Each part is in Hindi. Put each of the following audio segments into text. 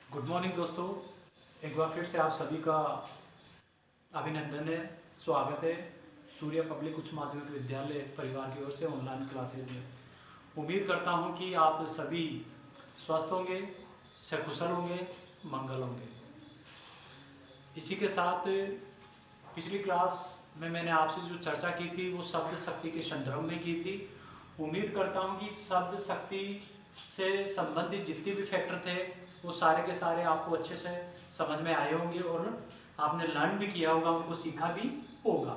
गुड मॉर्निंग दोस्तों। एक बार फिर से आप सभी का अभिनंदन है, स्वागत है सूर्य पब्लिक उच्च माध्यमिक विद्यालय परिवार की ओर से ऑनलाइन क्लासेज में। उम्मीद करता हूं कि आप सभी स्वस्थ होंगे, सकुशल होंगे, मंगल होंगे। इसी के साथ पिछली क्लास में मैंने आपसे जो चर्चा की थी वो शब्द शक्ति के संदर्भ में की थी। उम्मीद करता हूं कि शब्द शक्ति से संबंधित जितने भी फैक्टर थे वो सारे के सारे आपको अच्छे से समझ में आए होंगे और आपने लर्न भी किया होगा, उनको सीखा भी होगा।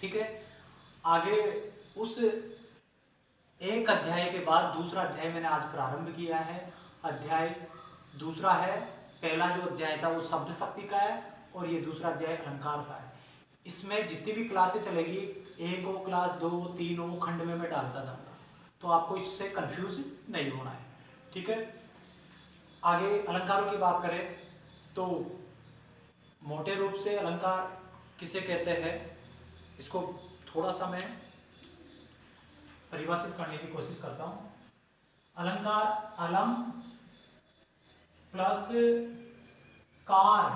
ठीक है, आगे उस एक अध्याय के बाद दूसरा अध्याय मैंने आज प्रारंभ किया है। अध्याय दूसरा है, पहला जो अध्याय था वो शब्द शक्ति का है और ये दूसरा अध्याय अलंकार का है। इसमें जितनी भी क्लासें चलेगी, एक हो क्लास, दो हो, तीन हो, खंड में मैं डालता जाऊंगा, तो आपको इससे कंफ्यूज नहीं होना है। ठीक है, आगे अलंकारों की बात करें तो मोटे रूप से अलंकार किसे कहते हैं, इसको थोड़ा सा मैं परिभाषित करने की कोशिश करता हूं। अलंकार अलम प्लस कार,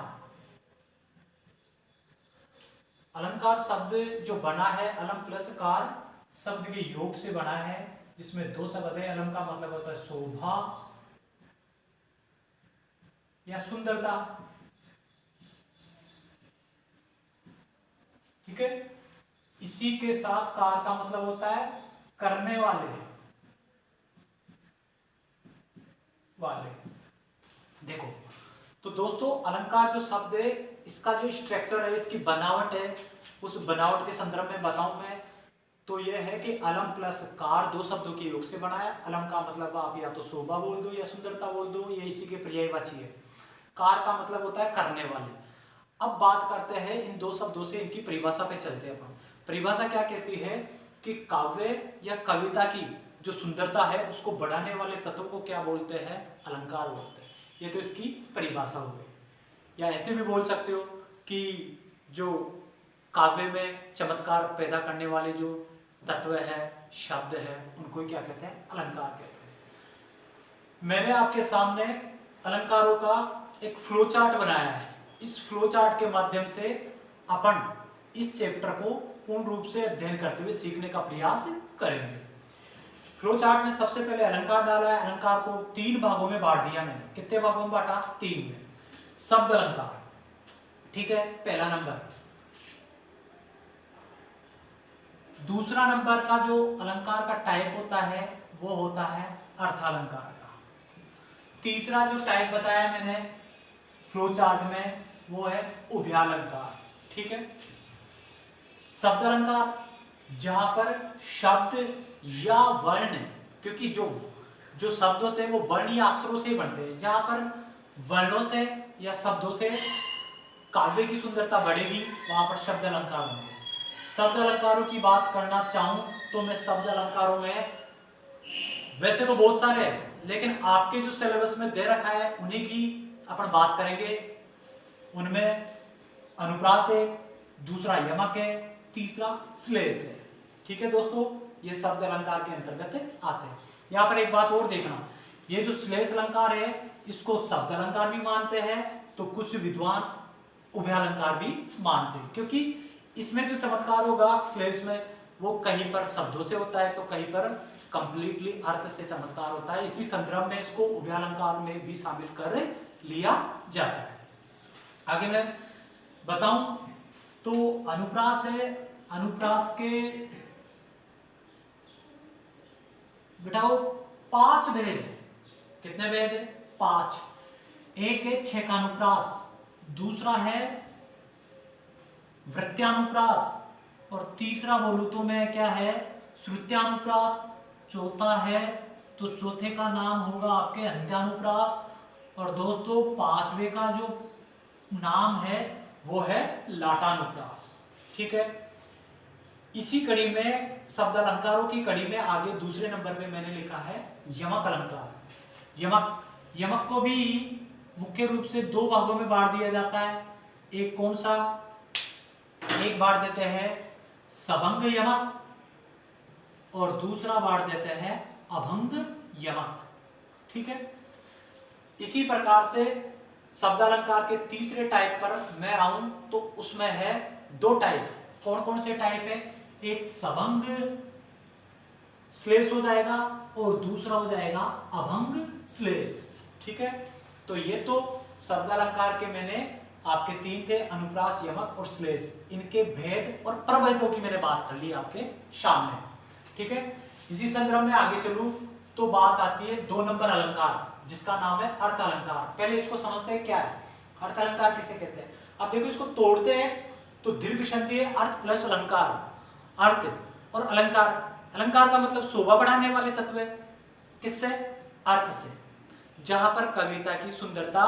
अलंकार शब्द जो बना है अलम प्लस कार शब्द के योग से बना है, जिसमें दो शब्द है। अलम का मतलब होता है शोभा या सुंदरता। ठीक है, इसी के साथ कार का मतलब होता है करने वाले वाले। देखो तो दोस्तों, अलंकार जो शब्द है इसका जो स्ट्रक्चर है, इसकी बनावट है, उस बनावट के संदर्भ में बताऊं मैं तो यह है कि अलम प्लस कार दो शब्दों के योग से बना है। अलम का मतलब आप या तो शोभा बोल दो या सुंदरता बोल दो, ये इसी के पर्यायवाची है। कार का मतलब होता है करने वाले। अब बात करते हैं इन दो शब्दों से, इनकी परिभाषा पे चलते हैं अपन। परिभाषा क्या कहती है कि काव्य या कविता की जो सुंदरता है उसको बढ़ाने वाले तत्व को क्या बोलते हैं, अलंकार बोलते हैं। ये तो इसकी परिभाषा हो गई। या ऐसे भी बोल सकते हो कि जो काव्य में चमत्कार पैदा करने वाले जो तत्व है, शब्द है, उनको क्या कहते हैं, अलंकार कहते हैं। मैंने आपके सामने अलंकारों का एक फ्लो चार्ट बनाया है। इस फ्लो चार्ट के माध्यम से अपन इस चैप्टर को पूर्ण रूप से अध्ययन करते हुए सीखने का प्रयास करेंगे। फ्लो चार्ट में सबसे पहले अलंकार डाला है। अलंकार को तीन भागों में बांट दिया मैंने। कितने भागों में बांटा, तीन में। शब्द अलंकार, ठीक है, पहला नंबर। दूसरा नंबर का जो अलंकार का टाइप होता है वो होता है अर्थालंकार का। तीसरा जो टाइप बताया मैंने फ्लो चार्ट में वो है उभयालंकार। ठीक है, शब्द अलंकार जहां पर शब्द या वर्ण, क्योंकि जो जो शब्द होते हैं वो वर्ण या अक्षरों से बनते हैं, जहां पर वर्णों से या शब्दों से काव्य की सुंदरता बढ़ेगी वहां पर शब्द अलंकार होंगे। शब्द अलंकारों की बात करना चाहूं तो मैं शब्द अलंकारों में, वैसे तो बहुत सारे हैं लेकिन आपके जो सिलेबस में दे रखा है उन्हीं की अपन बात करेंगे। उनमें अनुप्रास है, दूसरा यमक है, तीसरा श्लेष है। ठीक है दोस्तों, ये शब्द अलंकार के अंतर्गत आते हैं। यहां पर एक बात और देखना, ये जो श्लेष अलंकार है इसको शब्द अलंकार भी मानते हैं तो कुछ विद्वान उभयालंकार भी मानते हैं, क्योंकि इसमें जो चमत्कार होगा श्लेष में वो कहीं पर शब्दों से होता है तो कहीं पर कंप्लीटली अर्थ से चमत्कार होता है। इसी संदर्भ में इसको उभयालंकार में भी शामिल कर लिया जाता है। आगे मैं बताऊं तो अनुप्रास है। अनुप्रास के बेटाओ 5 भेद है। कितने भेद है, 5। एक है छेकानुप्रास, दूसरा है वृत्त्यानुप्रास और तीसरा बोलूं तो मैं क्या है, श्रुत्यानुप्रास। चौथा है तो चौथे का नाम होगा आपके अंत्यानुप्रास और दोस्तों पांचवे का जो नाम है वो है लाटानुप्रास। ठीक है, इसी कड़ी में शब्द अलंकारों की कड़ी में आगे दूसरे नंबर पे मैंने लिखा है यमक अलंकार। यमक को भी मुख्य रूप से दो भागों में बांट दिया जाता है। एक कौन सा, एक बांट देते हैं सबंग यमक और दूसरा बांट देते हैं अभंग यमक। ठीक है, इसी प्रकार से शब्द अलंकार के तीसरे टाइप पर मैं आऊं तो उसमें है दो टाइप। कौन कौन से टाइप है? एक सभंग श्लेष हो जाएगा और दूसरा हो जाएगा अभंग श्लेष। ठीक है, तो ये तो शब्द अलंकार के मैंने आपके तीन थे, अनुप्रास, यमक और श्लेष। इनके भेद और प्रभेदों की मैंने बात कर ली आपके सामने। ठीक है, इसी संदर्भ में आगे चलूं तो बात आती है 2 नंबर अलंकार, जिसका नाम है अर्थ अलंकार। पहले इसको समझते हैं क्या है अर्थ अलंकार, किसे कहते हैं। अब देखो इसको तोड़ते हैं तो दीर्घ संधि है अर्थ प्लस अलंकार। अर्थ और अलंकार, अलंकार का मतलब शोभा बढ़ाने वाले तत्व है। किससे? अर्थ से। जहां पर कविता की सुंदरता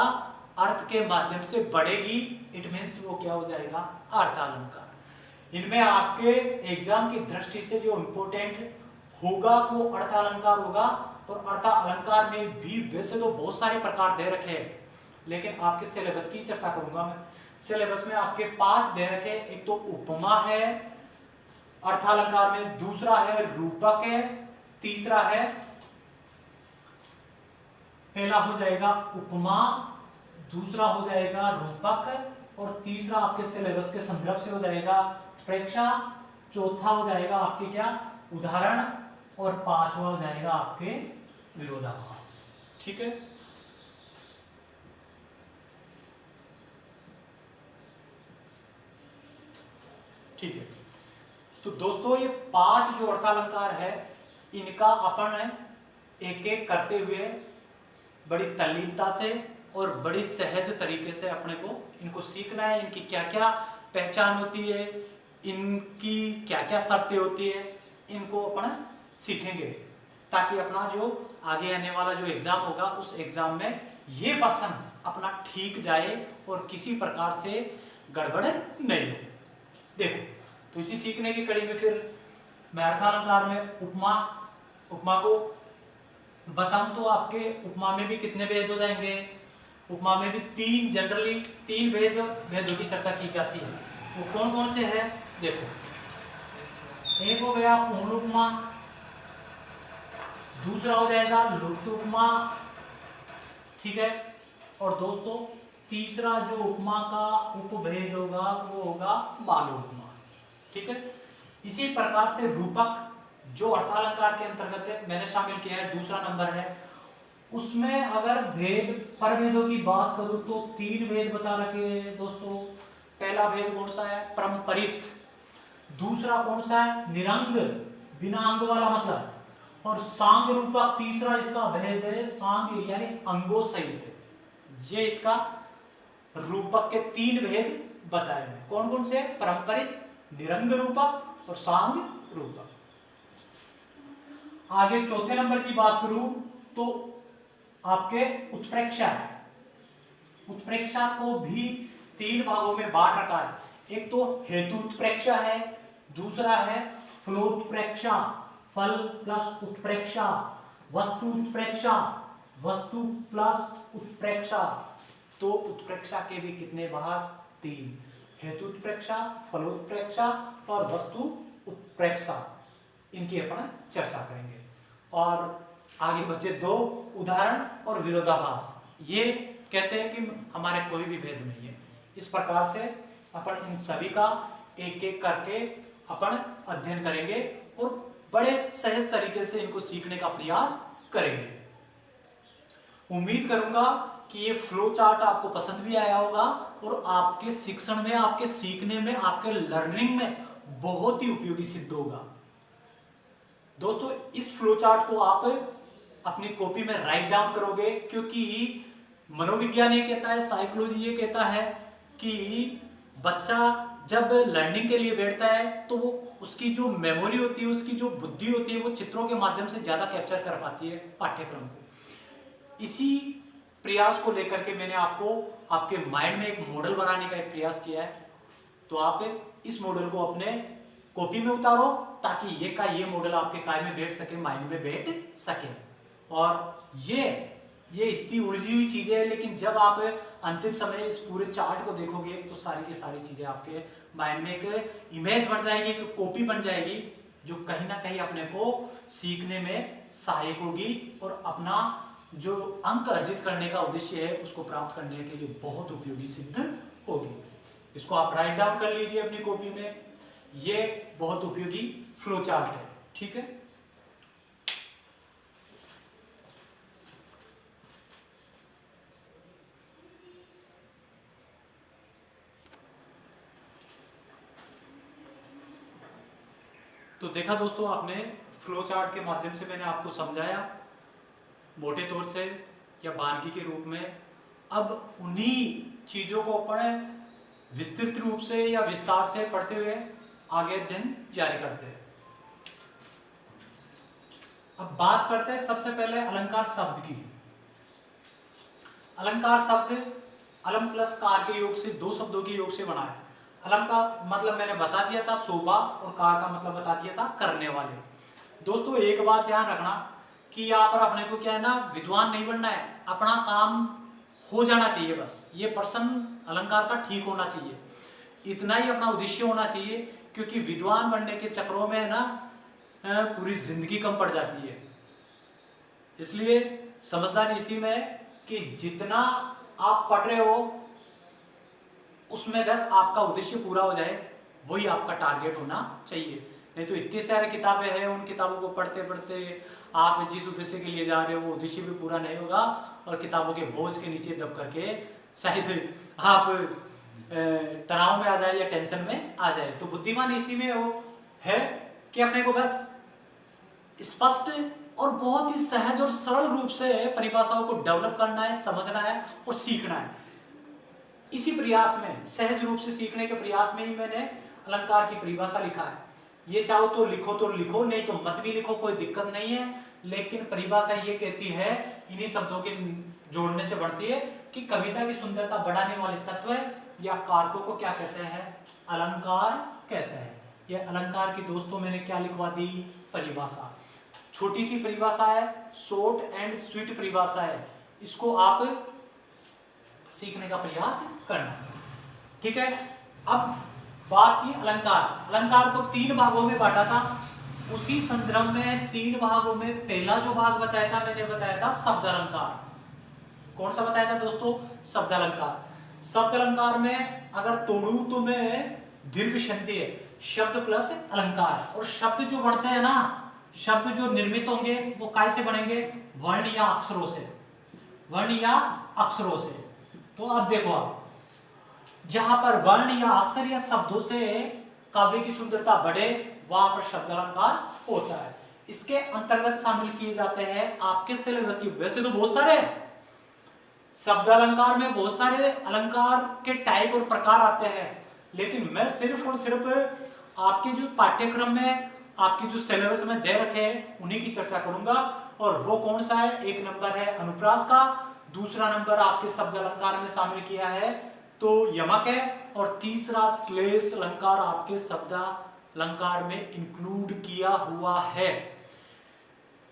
अर्थ के माध्यम से बढ़ेगी, इट मीन्स वो क्या हो जाएगा? अर्थ अलंकार। इनमें आपके एग्जाम की दृष्टि से जो इंपोर्टेंट होगा वो अर्थ अलंकार होगा। और अर्थ अलंकार में भी वैसे तो बहुत सारे प्रकार दे रखे हैं, लेकिन आपके सिलेबस की चर्चा करूंगा मैं। सिलेबस में आपके 5 दे रखे, एक तो उपमा है अर्थालंकार में, दूसरा है रूपक है, तीसरा है, पहला हो जाएगा उपमा, दूसरा हो जाएगा रूपक और तीसरा आपके सिलेबस के संदर्भ से हो जाएगा उत्प्रेक्षा, चौथा हो जाएगा आपके क्या? उदाहरण, और पांचवा हो जाएगा आपके विरोधाभास। ठीक है, ठीक है। तो दोस्तों ये 5 जो अर्थालंकार है इनका अपन एक एक करते हुए बड़ी तल्लीनता से और बड़ी सहज तरीके से अपने को इनको सीखना है। इनकी क्या क्या पहचान होती है, इनकी क्या क्या शर्तें होती है, इनको अपन सीखेंगे ताकि अपना जो आगे आने वाला जो एग्जाम होगा उस एग्जाम में ये पर्सन अपना ठीक जाए और किसी प्रकार से गड़बड़ नहीं हो। देखो, तो इसी सीखने की कड़ी में फिर मैं अर्थालंकार में उपमा को बताऊं तो आपके उपमा में भी कितने भेद हो जाएंगे? उपमा में भी जनरली तीन भेदों की चर्चा की जाती है। वो कौन कौन से हैं? देखो, एक हो गया पूर्ण उपमा, दूसरा हो जाएगा लुप्त उपमा, ठीक है, और दोस्तों तीसरा जो उपमा का उपभेद होगा वो होगा बाल उपमा। ठीक है, इसी प्रकार से रूपक जो अर्थालंकार के अंतर्गत मैंने शामिल किया है, दूसरा नंबर है। उसमें अगर प्रभेदों की बात करूं तो 3 भेद बता रखे हैं दोस्तों। पहला भेद कौन सा है? परंपरित। दूसरा कौन सा है? निरंग, बिना अंग वाला मतलब। और सांग रूपक तीसरा इसका भेद है, सांग यानी अंगों सहित। ये इसका रूपक के 3 भेद बताए हैं। कौन कौन से? परंपरित, निरंग रूपक और सांग रूपक। आगे चौथे नंबर की बात करूं तो आपके उत्प्रेक्षा है। उत्प्रेक्षा को भी 3 भागों में बांट रखा है। एक तो हेतु उत्प्रेक्षा है, दूसरा है फलोत्प्रेक्षा, फल प्लस उत्प्रेक्षा, वस्तु उत्प्रेक्षा, वस्तु प्लस उत्प्रेक्षा। तो उत्प्रेक्षा के भी कितने भाग? 3, हेतु उत्प्रेक्षा, फलोत्प्रेक्षा और वस्तु उत्प्रेक्षा। इनकी अपन चर्चा करेंगे। और आगे बचे 2 उदाहरण और विरोधाभास। ये कहते हैं कि हमारे कोई भी भेद नहीं है। इस प्रकार से अपन इन सभी का एक एक करके अपन अध्ययन करेंगे और बड़े सहज तरीके से इनको सीखने का प्रयास करेंगे। उम्मीद करूंगा कि ये फ्लो चार्ट आपको पसंद भी आया होगा और आपके शिक्षण में, आपके सीखने में, आपके लर्निंग में बहुत ही उपयोगी सिद्ध होगा। दोस्तों इस फ्लो चार्ट को आप अपनी कॉपी में राइट डाउन करोगे, क्योंकि मनोविज्ञान ये कहता है, साइकोलॉजी ये कहता है कि बच्चा जब लर्निंग के लिए बैठता है तो वो उसकी जो मेमोरी होती है, उसकी जो बुद्धि होती है, वो चित्रों के माध्यम से ज्यादा कैप्चर कर पाती है पाठ्यक्रम को। इसी प्रयास को लेकर के मैंने आपको आपके माइंड में एक मॉडल बनाने का एक प्रयास किया है। तो आप इस मॉडल को अपने कॉपी में उतारो ताकि ये मॉडल आपके काय में बैठ सके, माइंड में बैठ सके। और ये इतनी उलझी हुई चीजें हैं, लेकिन जब आप अंतिम समय इस पूरे चार्ट को देखोगे तो सारी की सारी चीजें आपके माइंड में एक इमेज बन जाएगी, एक कॉपी बन जाएगी, जो कहीं ना कहीं अपने को सीखने में सहायक होगी और अपना जो अंक अर्जित करने का उद्देश्य है उसको प्राप्त करने के लिए बहुत उपयोगी सिद्ध होगी। इसको आप राइट डाउन कर लीजिए अपनी कॉपी में, ये बहुत उपयोगी फ्लो चार्ट है। ठीक है, तो देखा दोस्तों आपने, फ्लो चार्ट के माध्यम से मैंने आपको समझाया मोटे तौर से या बानगी के रूप में। अब उन्हीं चीजों को अपन विस्तृत रूप से या विस्तार से पढ़ते हुए आगे दिन जारी करते हैं। अब बात करते हैं सबसे पहले अलंकार शब्द की। अलंकार शब्द अलम प्लस कार के योग से, दो शब्दों के योग से बना है। अलम का मतलब मैंने बता दिया था शोभा, और कार का मतलब बता दिया था करने वाले। दोस्तों एक बात ध्यान रखना कि यहाँ पर अपने को क्या है ना, विद्वान नहीं बनना है, अपना काम हो जाना चाहिए बस। ये प्रश्न अलंकार का ठीक होना चाहिए, इतना ही अपना उद्देश्य होना चाहिए। क्योंकि विद्वान बनने के चक्रों में ना पूरी जिंदगी कम पड़ जाती है। इसलिए समझदारी इसी में है कि जितना आप पढ़ रहे हो उसमें बस आपका उद्देश्य पूरा हो जाए, वही आपका टारगेट होना चाहिए। नहीं तो इतनी सारी किताबें हैं, उन किताबों को पढ़ते पढ़ते आप जिस उद्देश्य के लिए जा रहे हो वो उद्देश्य भी पूरा नहीं होगा, और किताबों के बोझ के नीचे दब करके शायद आप तनाव में आ जाए या टेंशन में आ जाए। तो बुद्धिमान इसी में हो है कि अपने को बस स्पष्ट और बहुत ही सहज और सरल रूप से परिभाषाओं को डेवलप करना है, समझना है और सीखना है। इसी प्रयास में, सहज रूप से सीखने के प्रयास में ही मैंने अलंकार की परिभाषा लिखा है। ये चाहो तो लिखो, नहीं तो मत भी लिखो, कोई दिक्कत नहीं है। लेकिन परिभाषा ये कहती है, इन्हीं शब्दों के जोड़ने से बढ़ती है कि कविता की सुंदरता बढ़ाने वाले तत्व या कारकों को क्या कहते हैं, अलंकार कहते हैं। ये अलंकार की दोस्तों मैंने क्या लिखवा दी, परिभाषा। छोटी सी परिभाषा है, शॉर्ट एंड स्वीट परिभाषा है, इसको आप सीखने का प्रयास करना। ठीक है, अब बात की अलंकार। अलंकार को 3 भागों में बांटा था। उसी संदर्भ में 3 भागों में पहला जो भाग बताया था, मैंने बताया था शब्द अलंकार। कौन सा बताया था दोस्तों, शब्द अलंकार। शब्द अलंकार में अगर तोड़ू तो मैं दीर्घ संधि है, शब्द प्लस अलंकार। और शब्द जो बढ़ते हैं ना, शब्द जो निर्मित होंगे वो कैसे बनेंगे, वर्ण या अक्षरों से, वर्ण या अक्षरों से। तो अब देखो आप, जहां पर वर्ण या अक्षर या शब्दों से काव्य की सुंदरता बढ़े वहां पर शब्द अलंकार होता है। इसके अंतर्गत शामिल किए जाते हैं आपके सिलेबस की, वैसे तो बहुत सारे शब्द अलंकार में बहुत सारे अलंकार के टाइप और प्रकार आते हैं, लेकिन मैं सिर्फ और सिर्फ आपके जो पाठ्यक्रम में आपके जो सिलेबस में दे रखे हैं उन्हीं की चर्चा करूंगा। और वो कौन सा है, एक नंबर है अनुप्रास का, दूसरा नंबर आपके शब्द अलंकार में शामिल किया है तो यमक है, और तीसरा श्लेष अलंकार आपके शब्द अलंकार में इंक्लूड किया हुआ है।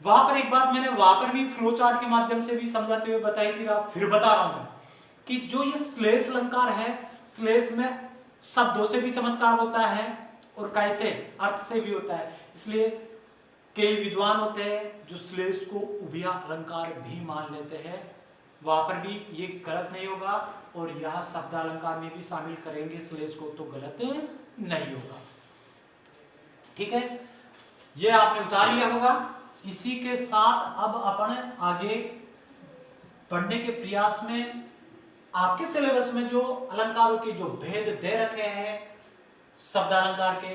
वहां पर एक बात मैंने वहां पर भी फ्लो चार्ट के माध्यम से भी समझाते हुए बताई थी, फिर बता रहा हूं कि जो ये श्लेष अलंकार है, श्लेष में शब्दों से भी चमत्कार होता है और कैसे अर्थ से भी होता है। इसलिए कई विद्वान होते हैं जो श्लेष को उभया अलंकार भी मान लेते हैं, वहां पर भी ये गलत नहीं होगा, और यह शब्द अलंकार में भी शामिल करेंगे श्लेष को तो गलत नहीं होगा। ठीक है, ये आपने उतार लिया होगा। इसी के साथ अब अपन आगे बढ़ने के प्रयास में आपके सिलेबस में जो अलंकारों के जो भेद दे रखे हैं, शब्द अलंकार के,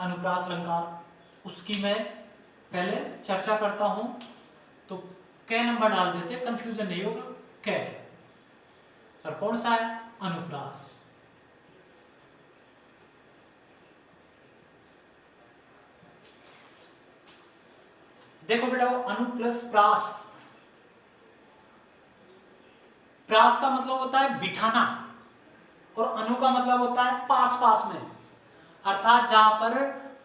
अनुप्रास अलंकार, उसकी मैं पहले चर्चा करता हूं। तो कै नंबर डाल देते, कंफ्यूजन नहीं होगा। कै और कौन सा है, अनुप्रास। देखो बेटा, वो अनु प्लस प्रास, प्रास का मतलब होता है बिठाना, और अनु का मतलब होता है पास पास में, अर्थात जहां पर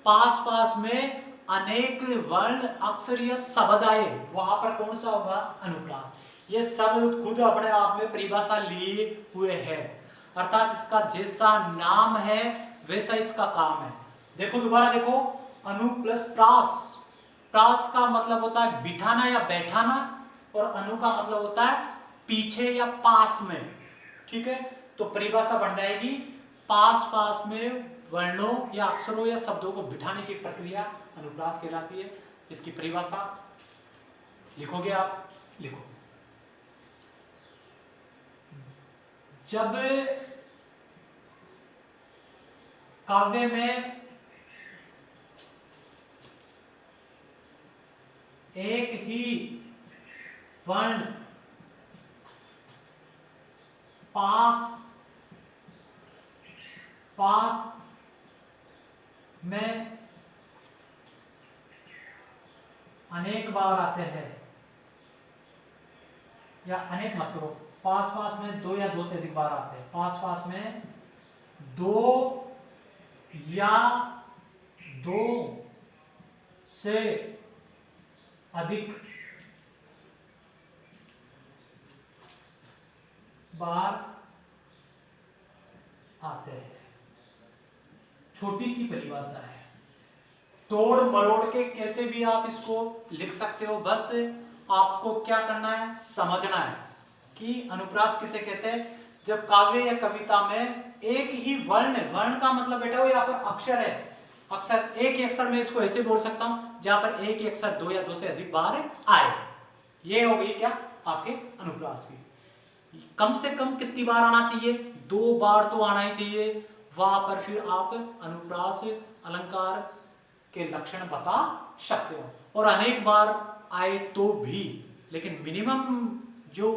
पास पास में अनेक वर्ण अक्षर या शब्द आए वहां पर कौन सा होगा, अनुप्रास। ये शब्द खुद अपने आप में परिभाषा लिए हुए है, अर्थात इसका जैसा नाम है वैसा इसका काम है। देखो दोबारा देखो, अनु प्लस प्रास, प्रास का मतलब होता है बिठाना या बैठाना, और अनु का मतलब होता है पीछे या पास में। ठीक है, तो परिभाषा बन जाएगी पास पास में वर्णों या अक्षरों या शब्दों को बिठाने की प्रक्रिया अनुप्रास कहलाती है। इसकी परिभाषा लिखोगे आप, लिखो। जब काव्य में एक ही वर्ण पास पास में अनेक बार आते हैं, या अनेक मत करो, पास पास में दो या दो से अधिक बार आते हैं, पास पास में दो या दो से अधिक बार आते हैं। छोटी सी परिभाषा है, तोड़ मरोड़ के कैसे भी आप इसको लिख सकते हो, बस आपको क्या करना है, समझना है कि अनुप्रास किसे कहते हैं। जब काव्य या कविता में एक ही वर्ण, वर्ण का मतलब बेटा वो यहाँ पर अक्षर है, अक्षर, एक ही अक्षर में इसको ऐसे बोल सकता हूं जहां पर एक ही अक्षर दो या दो से अधिक बार आए, ये हो गई क्या आपके अनुप्रास की। कम से कम कितनी बार आना चाहिए, दो बार तो आना ही चाहिए, वहां पर फिर आप अनुप्रास अलंकार के लक्षण बता सकते हो। और अनेक बार आए तो भी, लेकिन मिनिमम जो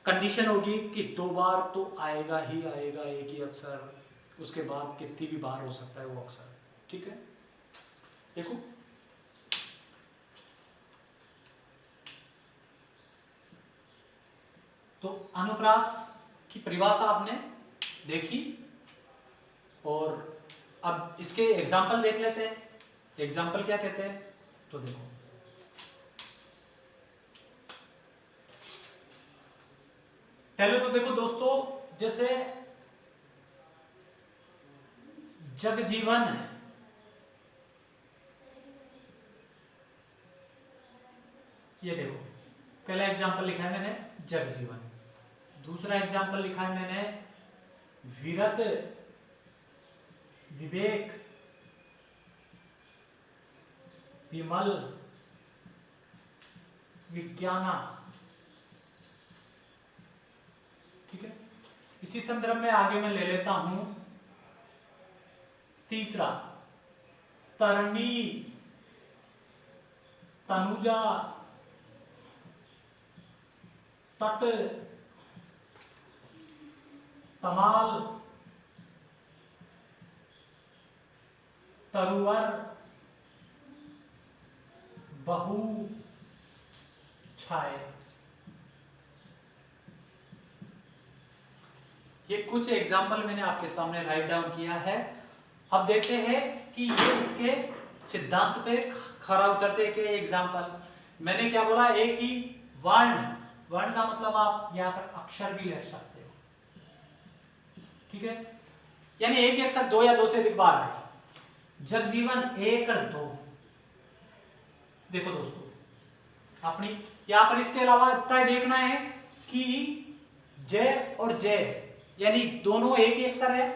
कंडीशन होगी कि दो बार तो आएगा ही आएगा एक ही अक्षर, उसके बाद कितनी भी बार हो सकता है वो अक्षर। ठीक है, देखो तो अनुप्रास की परिभाषा आपने देखी, और अब इसके एग्जाम्पल देख लेते हैं। एग्जाम्पल क्या कहते हैं, तो देखो पहले तो देखो दोस्तों, जैसे जगजीवन, ये देखो पहला एग्जाम्पल लिखा है मैंने जगजीवन, दूसरा एग्जाम्पल लिखा है मैंने विरत विवेक विमल विज्ञाना। ठीक है, इसी संदर्भ में आगे मैं ले लेता हूं तीसरा, तरणी तनुजा तट तमाल तरुवर बहु छाए। ये कुछ एग्जाम्पल मैंने आपके सामने राइट डाउन किया है। अब देखते हैं कि ये इसके सिद्धांत पे खरा उतरते के एग्जाम्पल। मैंने क्या बोला, एक ही वर्ण, वर्ण का मतलब आप यहां पर अक्षर भी लिख सकते हो। ठीक है, यानी एक ही अक्षर दो या दो से अधिक बार है। जगजीवन एक और दो, देखो दोस्तों अपनी यहां पर इसके अलावा इतना देखना है कि जय और जय यानी दोनों एक ही अक्षर है,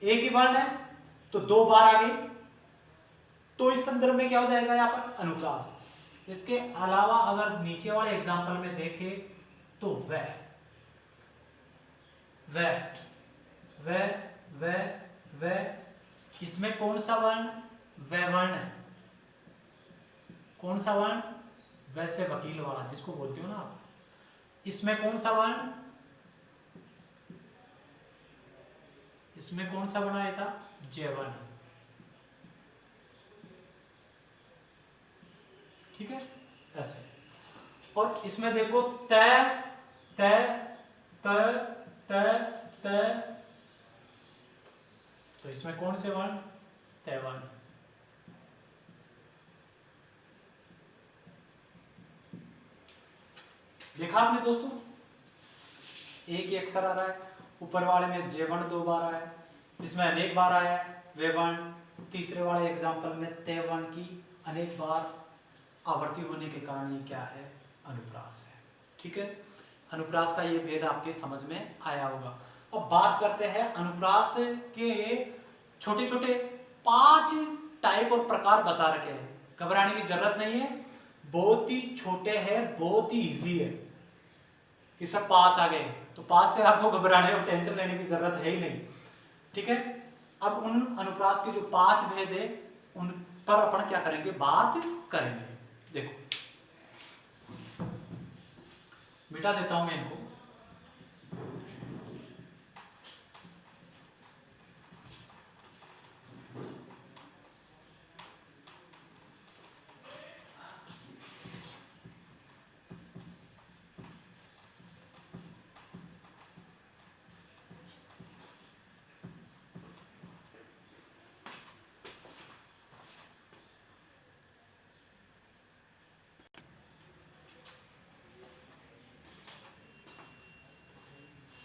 एक ही वर्ण है, तो दो बार आ गई, तो इस संदर्भ में क्या हो जाएगा यहां पर अनुप्रास। इसके अलावा अगर नीचे वाले एग्जाम्पल में देखें तो वह वह वह वह वह, इसमें कौन सा वर्ण, वह वर्ण है, कौन सा वर्ण, वैसे वकील वाला जिसको बोलते हो ना आप, इसमें कौन सा वर्ण, इसमें कौन सा वर्ण आया था, जय वर्ण। ठीक है, ऐसे। और इसमें देखो तय तय तय तय तय, तो इसमें कौन से वर्ण, तय वर्ण। देखा आपने दोस्तों, एक ही अक्षर आ रहा है, ऊपर वाले में जय वर्ण दो बार आया है, इसमें अनेक बार आया है वे वर्ण, तीसरे वाले एग्जाम्पल में तय वर्ण की अनेक बार आवर्ती होने के कारण ये क्या है, अनुप्रास है। ठीक है, अनुप्रास का ये भेद आपके समझ में आया होगा। अब बात करते हैं अनुप्रास के छोटे छोटे 5 टाइप और प्रकार बता रखे हैं, घबराने की जरूरत नहीं है, बहुत ही छोटे हैं, बहुत ही इजी है। ये सब 5 आ गए तो 5 से आपको घबराने और टेंशन लेने की जरूरत है ही नहीं। ठीक है, अब उन अनुप्रास के जो 5 भेद है उन पर अपन क्या करेंगे, बात करेंगे। देखो मिटा देता हूं मैं इनको।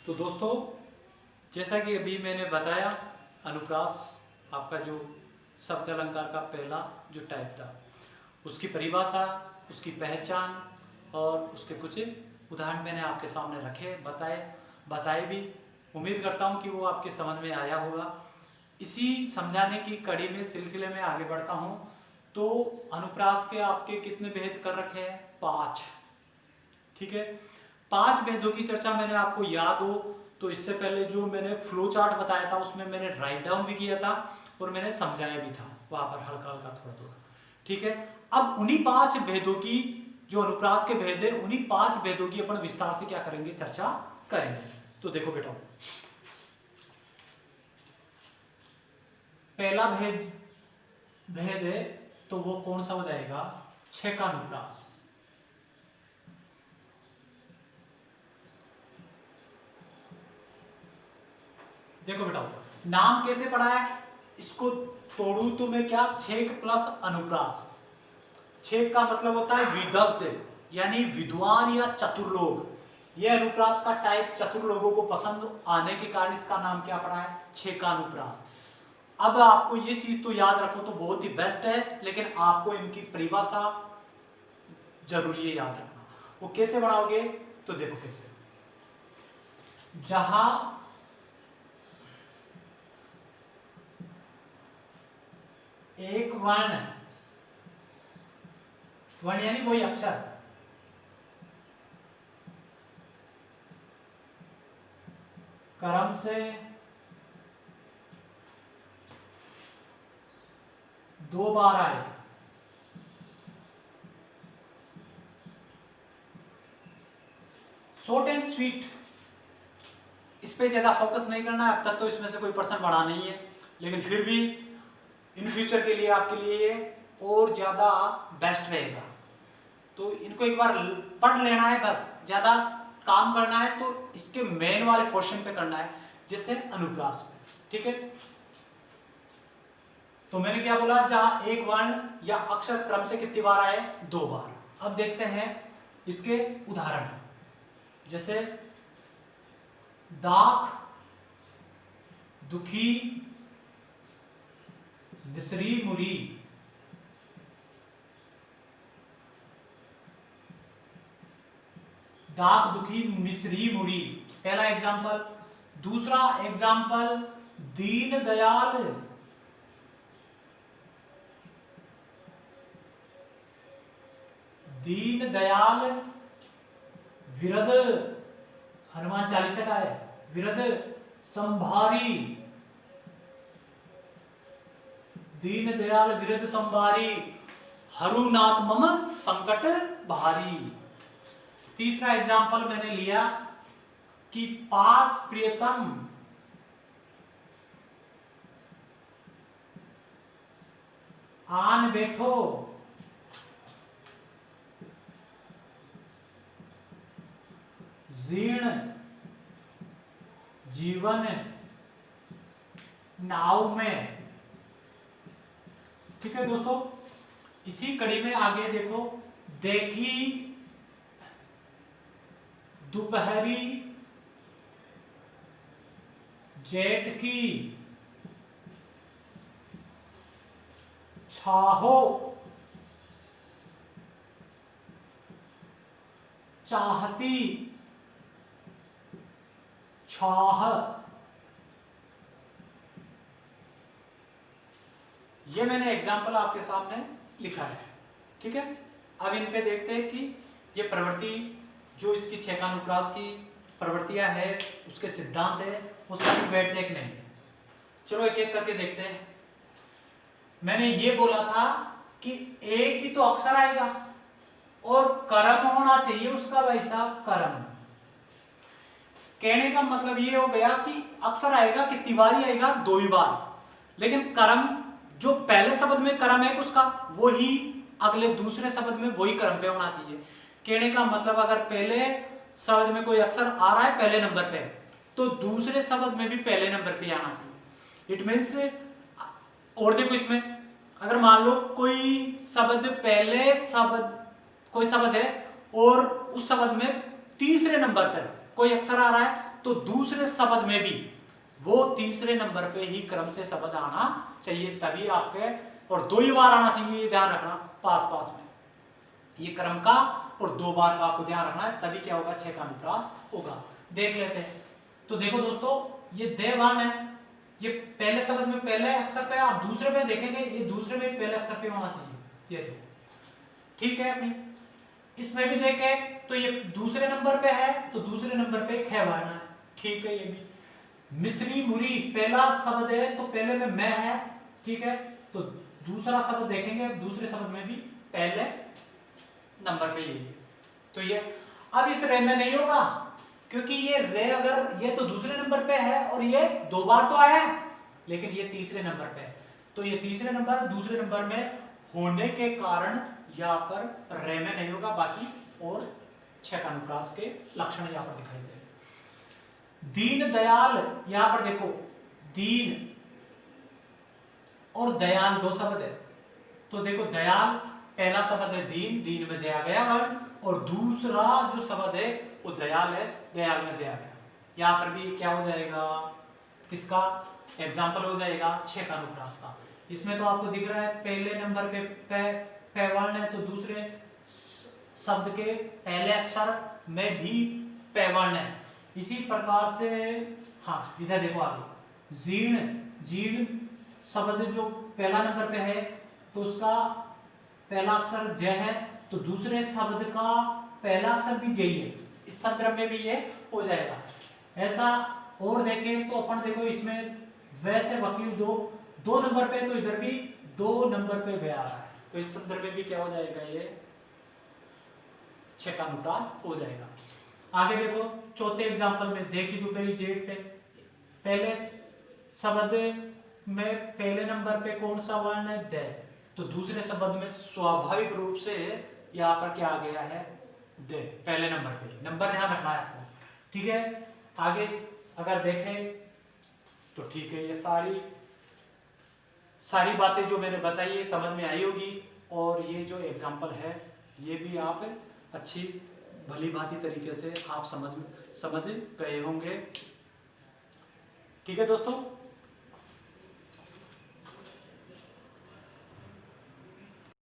तो दोस्तों जैसा कि अभी मैंने बताया, अनुप्रास आपका जो शब्द अलंकार का पहला जो टाइप था, उसकी परिभाषा, उसकी पहचान और उसके कुछ उदाहरण मैंने आपके सामने रखे, बताए भी। उम्मीद करता हूँ कि वो आपके समझ में आया होगा। इसी समझाने की कड़ी में सिलसिले में आगे बढ़ता हूँ। तो अनुप्रास के आपके कितने भेद कर रखे हैं, 5। ठीक है, 5 भेदों की चर्चा मैंने आपको याद हो तो इससे पहले जो मैंने फ्लो चार्ट बताया था उसमें मैंने राइट डाउन भी किया था और मैंने समझाया भी था वहां पर हल्का हल्का थोड़ा थोड़ा। ठीक है, अब उन्हीं 5 भेदों की जो अनुप्रास के भेद है, उन्हीं 5 भेदों की अपन विस्तार से क्या करेंगे, चर्चा करेंगे। तो देखो बेटा, पहला भेद है तो वो कौन सा हो जाएगा, 6 का अनुप्रास। देखो बेटा, नाम कैसे पढ़ा है, इसको तोड़ू तो मैं क्या, 6 प्लस अनुप्रास। 6 का मतलब होता है विदग्ध, यानी विद्वान या चतुर लोग। यह अनुप्रास का टाइप चतुर लोगों को पसंद आने के कारण इसका नाम क्या पड़ा है, 6 का अनुप्रास। अब आपको ये चीज तो याद रखो तो बहुत ही बेस्ट है, लेकिन आपको इनकी परिभाषा जरूरी है याद रखना। वो कैसे बनाओगे, तो देखो कैसे, जहां एक वर्ण यानी वही अक्षर क्रम से 2 बार आए, शॉर्ट एंड स्वीट, इस पे ज्यादा फोकस नहीं करना है। अब तक तो इसमें से कोई पर्सन बढ़ा नहीं है, लेकिन फिर भी इन फ्यूचर के लिए आपके लिए और ज्यादा बेस्ट रहेगा। तो इनको एक बार पढ़ लेना है, बस ज्यादा काम करना है तो इसके मेन वाले पोर्शन पे करना है, जैसे अनुप्रास पे। ठीक है, तो मैंने क्या बोला, जहां एक वर्ण या अक्षर क्रम से कितनी बार आए, 2 बार। अब देखते हैं इसके उदाहरण, जैसे दाख, दुखी, मिस्री मुरी। दाख, दुखी, मिस्री मुरी, पहला एग्जाम्पल। दूसरा एग्जाम्पल, दीन दयाल, दीन दयाल विरद, हनुमान चालीसा का है, विरद संभारी, दीन दयाल विरद संभारी, हरुनाथ मम संकट भारी। तीसरा एग्जाम्पल मैंने लिया कि पास प्रियतम, आन बैठो, जीर्ण जीवन नाव में। ठीक है दोस्तों, इसी कड़ी में आगे देखो, देखी दोपहरी, जेठ की छाहो, चाहती, छाह। ये मैंने एग्जाम्पल आपके सामने लिखा है, ठीक है। अब इन पे देखते हैं कि ये प्रवृत्ति जो इसकी छेकानुप्रास की प्रवृत्तियां है, उसके सिद्धांत है, वो सभी बैठते कि नहीं। चलो एक एक करके देखते हैं। मैंने ये बोला था कि एक ही तो अक्षर आएगा और कर्म होना चाहिए उसका भाई साहब, कर्म। कहने का मतलब ये हो गया कि अक्षर आएगा कितनी बार ही आएगा, 2 ही बार, लेकिन कर्म जो पहले शब्द में कर्म है उसका, वो ही अगले दूसरे शब्द में वही कर्म पे होना चाहिए। कहने का मतलब अगर पहले शब्द में कोई अक्षर आ रहा है पहले नंबर पे, तो दूसरे शब्द में भी पहले नंबर पे आना चाहिए। इट मीन्स, और देखो इसमें अगर मान लो कोई शब्द पहले शब्द कोई शब्द है और उस शब्द में तीसरे नंबर पर कोई अक्षर आ रहा है, तो दूसरे शब्द में भी वो तीसरे नंबर पे ही क्रम से शब्द आना चाहिए, तभी आपके, और 2 ही बार आना चाहिए, ये ध्यान रखना पास पास में, ये क्रम का और 2 बार का आपको ध्यान रखना है, तभी क्या होगा, छेकानुप्रास होगा। देख लेते हैं। तो देखो दोस्तों, ये देवान है, ये पहले शब्द में पहले अक्षर पे, आप दूसरे में देखेंगे ये दूसरे में पहले अक्षर पे होना चाहिए, ये देखो, ठीक है अपनी। इसमें भी देखे तो ये दूसरे नंबर पे है, तो दूसरे नंबर पे खैवाना है, ठीक है। ये भी मिस्री मुरी पहला शब्द है तो पहले में मैं है, ठीक है, तो दूसरा शब्द देखेंगे दूसरे शब्द में भी पहले नंबर पे ये, तो ये अब इस रे में नहीं होगा, क्योंकि ये रे अगर ये तो दूसरे नंबर पे है और ये 2 बार तो आया है, लेकिन ये तीसरे नंबर पे है, तो ये तीसरे नंबर दूसरे नंबर में होने के कारण यहाँ पर रे में नहीं होगा, बाकी और छेकानुप्रास के लक्षण यहाँ पर दिखाई दे रहे। दीन दयाल, यहां पर देखो दीन और दयाल 2 शब्द है, तो देखो दयाल पहला शब्द है दीन, दीन में दिया गया वर्ण, और दूसरा जो शब्द है वो दयाल है, दयाल में दिया गया। यहां पर भी क्या हो जाएगा, किसका एग्जाम्पल हो जाएगा, छेकानुप्रास का। इसमें तो आपको दिख रहा है पहले नंबर पे वर्ण है, तो दूसरे शब्द के पहले अक्षर में भी पे वर्ण है। इसी प्रकार से हाँ इधर देखो आगे, जीर्ण, जीर्ण शब्द जो पहला नंबर पे है तो उसका पहला अक्षर ज है, तो दूसरे शब्द का पहला अक्षर भी ज ही है, इस संदर्भ में भी ये हो जाएगा। ऐसा और देखें तो अपन देखो इसमें वैसे वकील 2 नंबर पे, तो इधर भी 2 नंबर पे वे आ रहा है, तो इस संदर्भ में भी क्या हो जाएगा, ये छेकानुप्रास हो जाएगा। आगे देखो चौथे एग्जांपल में, देखी दोपहरी जेठ पे पहले शब्द में पहले नंबर पे कौन सा वर्ण है, द, तो दूसरे शब्द में स्वाभाविक रूप से यहाँ पर क्या आ गया है, द, पहले नंबर पे, नंबर ध्यान रखना है आपको, ठीक है। आगे अगर देखें तो ठीक है, ये सारी बातें जो मैंने बताई है समझ में आई होगी, और ये जो एग्जाम्पल है ये भी आप अच्छी भली भांति तरीके से आप समझ गए होंगे, ठीक है दोस्तों।